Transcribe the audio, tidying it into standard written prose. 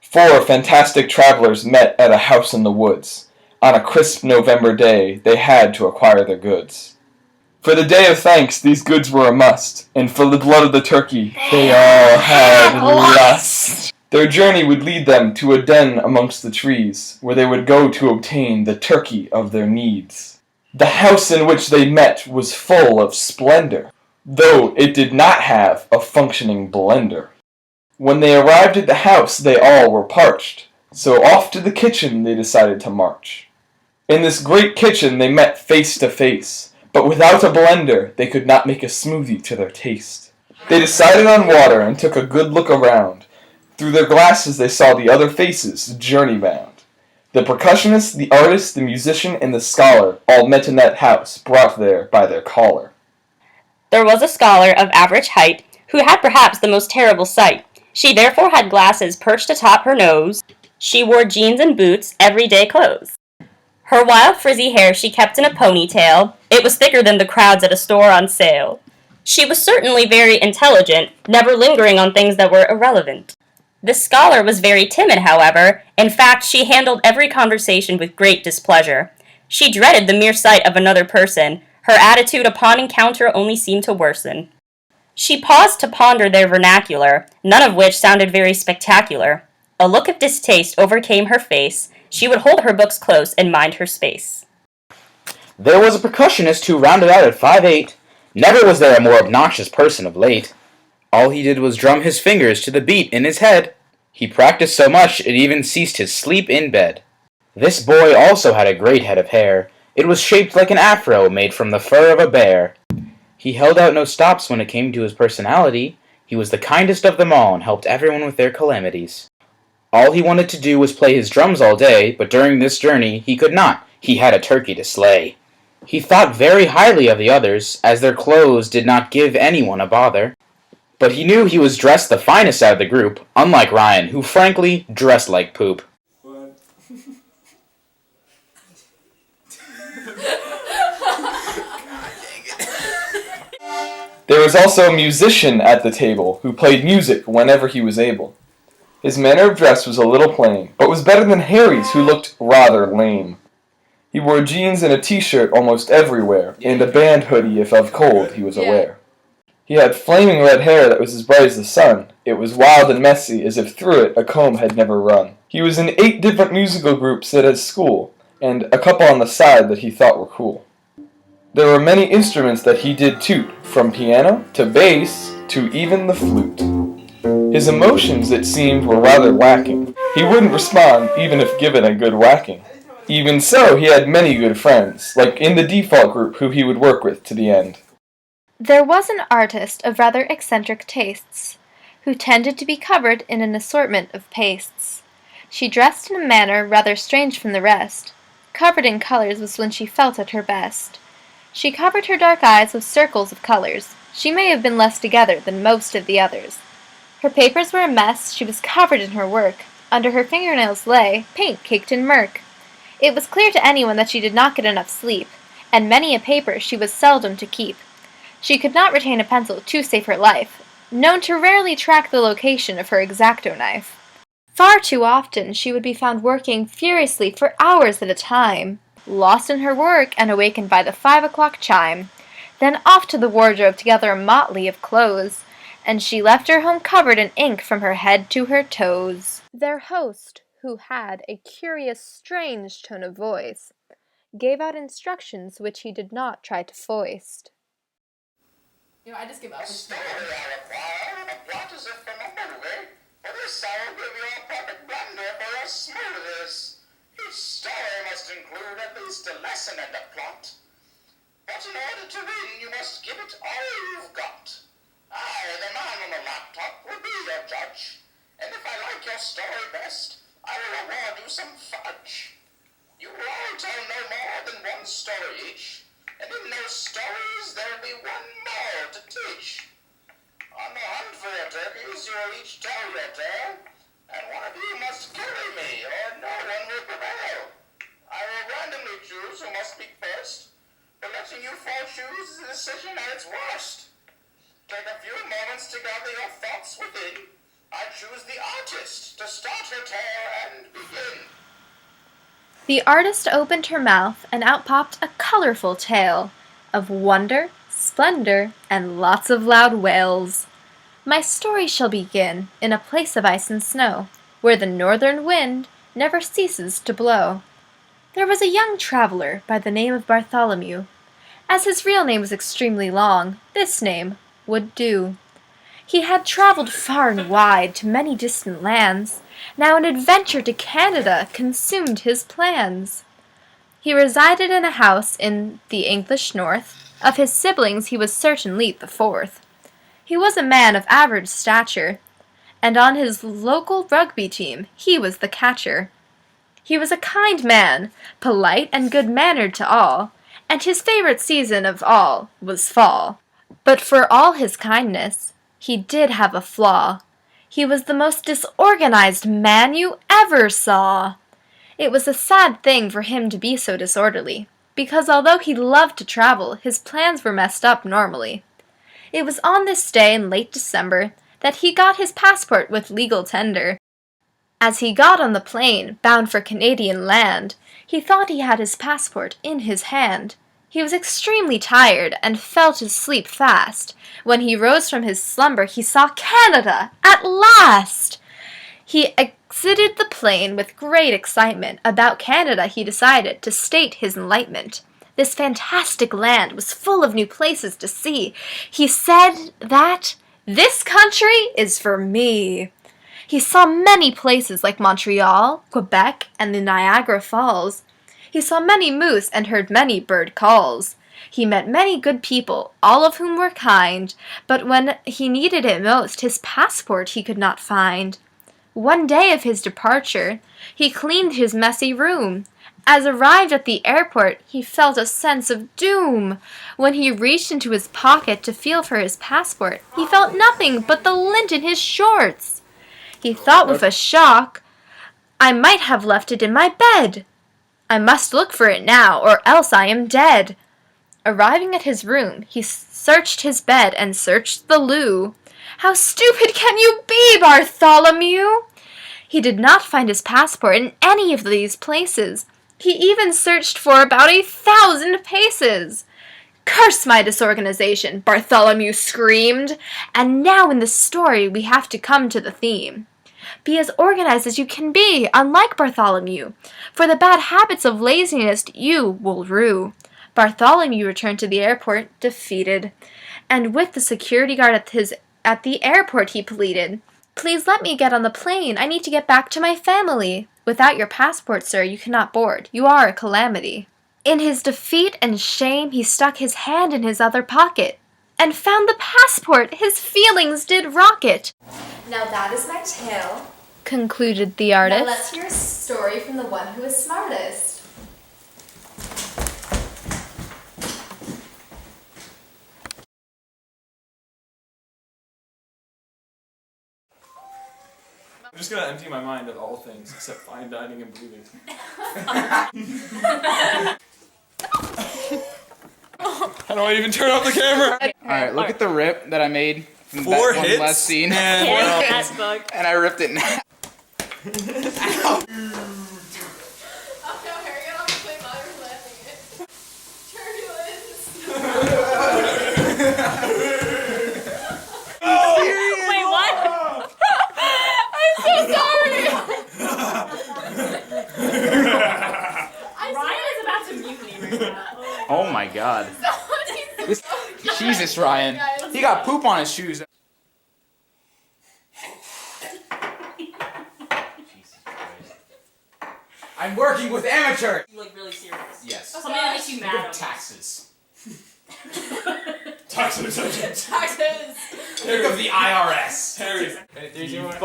Four fantastic travelers met at a house in the woods. On a crisp November day, they had to acquire their goods. For the day of thanks, these goods were a must, and for the blood of the turkey, they all had lust. Their journey would lead them to a den amongst the trees, where they would go to obtain the turkey of their needs. The house in which they met was full of splendor, though it did not have a functioning blender. When they arrived at the house, they all were parched, so off to the kitchen they decided to march. In this great kitchen they met face to face, but without a blender they could not make a smoothie to their taste. They decided on water and took a good look around. Through their glasses they saw the other faces, journey-bound. The percussionist, the artist, the musician, and the scholar all met in that house, brought there by their caller. There was a scholar of average height, who had perhaps the most terrible sight. She therefore had glasses perched atop her nose. She wore jeans and boots, everyday clothes. Her wild frizzy hair she kept in a ponytail. It was thicker than the crowds at a store on sale. She was certainly very intelligent, never lingering on things that were irrelevant. This scholar was very timid, however. In fact, she handled every conversation with great displeasure. She dreaded the mere sight of another person. Her attitude upon encounter only seemed to worsen. She paused to ponder their vernacular, none of which sounded very spectacular. A look of distaste overcame her face. She would hold her books close and mind her space. There was a percussionist who rounded out at 5'8". Never was there a more obnoxious person of late. All he did was drum his fingers to the beat in his head. He practiced so much it even ceased his sleep in bed. This boy also had a great head of hair. It was shaped like an afro made from the fur of a bear. He held out no stops when it came to his personality. He was the kindest of them all and helped everyone with their calamities. All he wanted to do was play his drums all day, but during this journey he could not. He had a turkey to slay. He thought very highly of the others, as their clothes did not give anyone a bother. But he knew he was dressed the finest out of the group, unlike Ryan, who frankly dressed like poop. There was also a musician at the table, who played music whenever he was able. His manner of dress was a little plain, but was better than Harry's, who looked rather lame. He wore jeans and a t-shirt almost everywhere, and a band hoodie if of cold he was aware. He had flaming red hair that was as bright as the sun. It was wild and messy, as if through it a comb had never run. He was in 8 different musical groups at his school, and a couple on the side that he thought were cool. There were many instruments that he did toot, from piano to bass to even the flute. His emotions, it seemed, were rather lacking. He wouldn't respond even if given a good whacking. Even so, he had many good friends, like in the default group who he would work with to the end. There was an artist of rather eccentric tastes, who tended to be covered in an assortment of pastes. She dressed in a manner rather strange from the rest. Covered in colors was when she felt at her best. She covered her dark eyes with circles of colors. She may have been less together than most of the others. Her papers were a mess, she was covered in her work. Under her fingernails lay paint caked in murk. It was clear to anyone that she did not get enough sleep, and many a paper she was seldom to keep. She could not retain a pencil to save her life, known to rarely track the location of her X-Acto knife. Far too often she would be found working furiously for hours at a time, lost in her work and awakened by the 5 o'clock chime. Then off to the wardrobe to gather a motley of clothes, and she left her home covered in ink from her head to her toes. Their host, who had a curious, strange tone of voice, gave out instructions which he did not try to foist. I just give up. Story I require, and a plot as if from a movie. For this I will give you a perfect blender for your smoothies. Each story must include at least a lesson and a plot. But in order to win, you must give it all you've got. I, the man on the laptop, will be your judge. And if I like your story best, I will award you some fudge. You will all tell no more than one story each. And in those stories there'll be one more to teach. On the hunt for your turkeys, you'll each tell your tale, and one of you must carry me, or no one will prevail. I will randomly choose who must speak first, but letting you four choose is a decision at its worst. Take a few moments to gather your thoughts within. I choose the artist to start start your tale and begin. The artist opened her mouth, and out popped a colorful tale of wonder, splendor, and lots of loud wails. My story shall begin in a place of ice and snow, where the northern wind never ceases to blow. There was a young traveler by the name of Bartholomew. As his real name was extremely long, this name would do. He had traveled far and wide to many distant lands. Now an adventure to Canada consumed his plans. He resided in a house in the English north. Of his siblings he was certainly the fourth. He was a man of average stature, and on his local rugby team he was the catcher. He was a kind man, polite and good-mannered to all, and his favorite season of all was fall. But for all his kindness, he did have a flaw. He was the most disorganized man you ever saw. It was a sad thing for him to be so disorderly, because although he loved to travel, his plans were messed up normally. It was on this day in late December that he got his passport with legal tender. As he got on the plane, bound for Canadian land, he thought he had his passport in his hand. He was extremely tired, and fell to sleep fast. When he rose from his slumber, he saw Canada at last! He exited the plane with great excitement. About Canada he decided to state his enlightenment. This fantastic land was full of new places to see. He said that, "This country is for me." He saw many places like Montreal, Quebec, and the Niagara Falls. He saw many moose and heard many bird calls. He met many good people, all of whom were kind, but when he needed it most, his passport he could not find. One day of his departure, he cleaned his messy room. As arrived at the airport, he felt a sense of doom. When he reached into his pocket to feel for his passport, he felt nothing but the lint in his shorts. He thought with a shock, "I might have left it in my bed. I must look for it now, or else I am dead." Arriving at his room, he searched his bed and searched the loo. "How stupid can you be, Bartholomew?" He did not find his passport in any of these places. He even searched for about 1,000 paces. "Curse my disorganization!" Bartholomew screamed. And now in the story we have to come to the theme. Be as organized as you can be, unlike Bartholomew, for the bad habits of laziness you will rue. Bartholomew returned to the airport defeated, and with the security guard at the airport he pleaded, "Please let me get on the plane. I need to get back to my family." "Without your passport, sir, you cannot board. You are a calamity." In his defeat and shame, he stuck his hand in his other pocket and found the passport. His feelings did rocket. Now that is my tale. Concluded the Now artist. let's hear a story from the one who is smartest. I'm just gonna empty my mind of all things except fine dining and bleeding. How do I even turn off the camera? Alright, look at the rip that I made from Four that hits one last scene. and I ripped it in half. Ow. Oh no, Harry got on the plane while you were laughing at turbulence. Wait, what? I'm so sorry! Ryan is about to mutiny right now. Oh my god. Jesus, Ryan. He got poop on his shoes. I'm working with amateurs! You look really serious. Yes. Something that makes you mad. Taxes. Taxes. Taxes! Think of the IRS. Harry. 3, 2, 1.